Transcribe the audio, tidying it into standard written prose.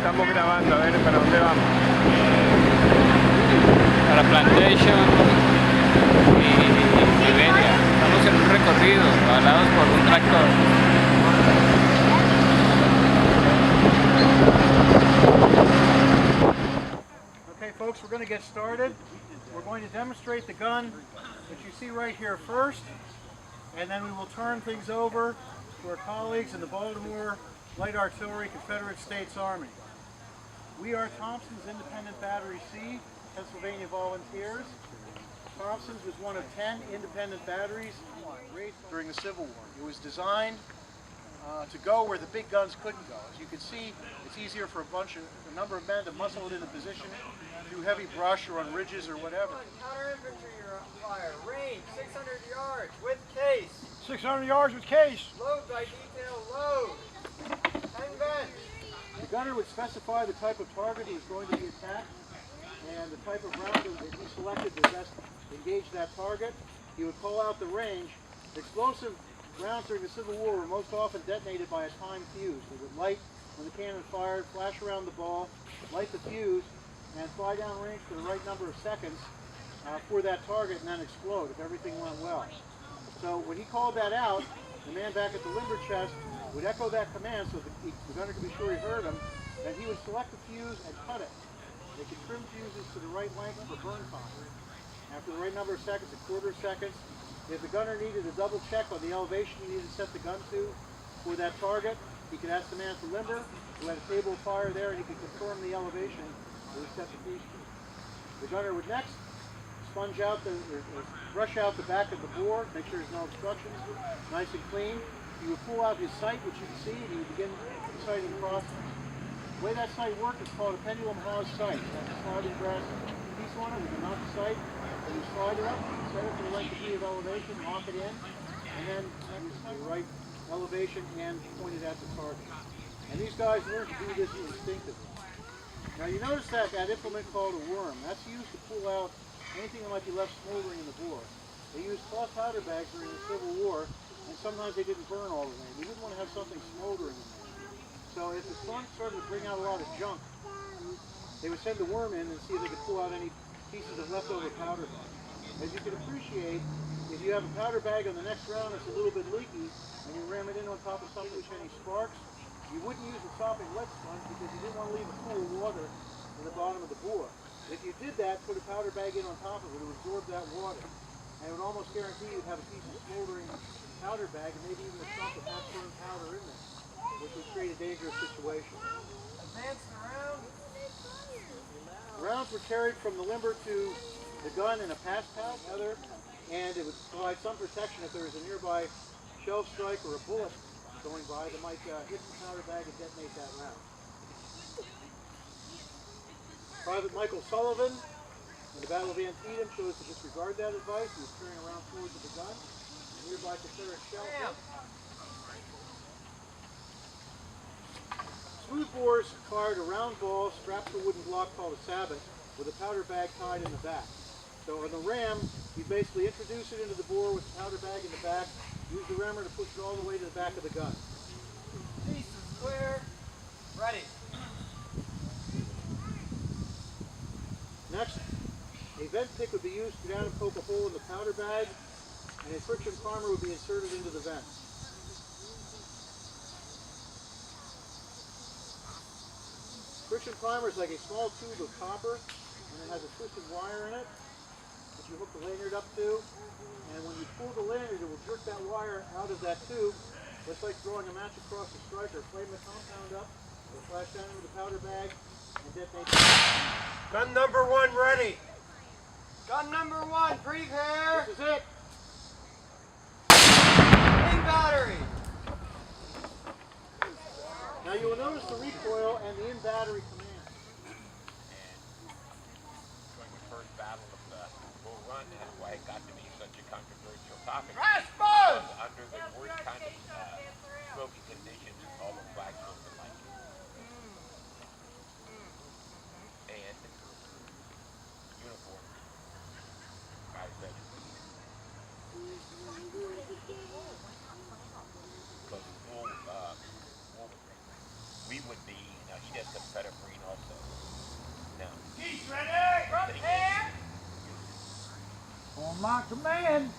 estamos grabando, a ver para dónde vamos. Para Plantation y Siberia. Estamos en un recorrido, avalados por un tractor. Okay, folks, we're going to get started. We're going to demonstrate the gun that you see right here first, and then we will turn things over to our colleagues in the Baltimore Light Artillery Confederate States Army. We are Thompson's Independent Battery C, Pennsylvania Volunteers. Thompson's was one of 10 independent batteries raised during the Civil War. It was designed to go where the big guns couldn't go. As you can see, it's easier for a number of men to muscle it into position through heavy brush or on ridges or whatever. Counter infantry fire, range 600 yards with case. 600 yards with case. Load by detail, load. Hang bench. The gunner would specify the type of target he was going to be attacked and the type of round that he selected to best engage that target. He would call out the range. Explosive rounds during the Civil War were most often detonated by a timed fuse. They would light when the cannon fired, flash around the ball, light the fuse, and fly down range for the right number of seconds for that target and then explode if everything went well. So when he called that out, the man back at the limber chest would echo that command so the gunner could be sure he heard him, and he would select the fuse and cut it. They could trim fuses to the right length for burn time. After the right number of seconds, a quarter of seconds, if the gunner needed a double check on the elevation he needed to set the gun to for that target, he could ask the man for limber, who had a table of fire there, and he could confirm the elevation that he set the fuse to. The gunner would next sponge out or brush out the back of the bore, make sure there's no obstructions, nice and clean. He would pull out his sight, which you can see, and he would begin sighting crossings. The way that sight worked is called a pendulum Hawes sight. That's a sliding brass piece on it. We can mount the sight, and you slide it up, set it to the right degree of elevation, lock it in, and then use the right elevation and point it at the target. And these guys learn to do this instinctively. Now you notice that implement called a worm, that's used to pull out anything that might be left smoldering in the bore. They used cloth powder bags during the Civil War, and sometimes they didn't burn all the way. We didn't want to have something smoldering in there. So if the sun started to bring out a lot of junk, they would send the worm in and see if they could pull out any pieces of leftover powder bag. As you can appreciate, if you have a powder bag on the next round that's a little bit leaky, and you ram it in on top of something with any sparks, you wouldn't use a sopping wet sponge because you didn't want to leave a pool of water in the bottom of the bore. If you did that, put a powder bag in on top of it, it would absorb that water. And it would almost guarantee you'd have a piece of smoldering powder bag and maybe even a chunk of half-burned powder in there, which would create a dangerous situation. Advancing around. Rounds were carried from the limber to the gun in a pass pouch, and it would provide some protection if there was a nearby shell strike or a bullet going by that might hit the powder bag and detonate that round. Private Michael Sullivan in the Battle of Antietam chose to disregard that advice. He was carrying around towards the gun, a nearby Confederate shell hit. Smooth bores fired a round ball strapped to a wooden block called a sabot with a powder bag tied in the back. So on the ram, you basically introduce it into the bore with the powder bag in the back, use the rammer to push it all the way to the back of the gun. Piece is clear. Ready. Next, a vent pick would be used to go down and poke a hole in the powder bag, and a friction primer would be inserted into the vent. Friction primer is like a small tube of copper, and it has a twisted wire in it that you hook the lanyard up to, and when you pull the lanyard, it will jerk that wire out of that tube, just like throwing a match across a striker. Flame the compound up, it'll flash down into the powder bag, and detonate. Gun number 1 ready. Gun number 1, prepare. This is it. In battery. Now you will notice the recoil and the in-battery command. During the first battle of the Bull Run, that's why it got to be such a controversial topic. Response! Under the worst kind of smoking conditions, all the flags looked alike. And uniform. I said it. Because we would be, he does Confederate my command.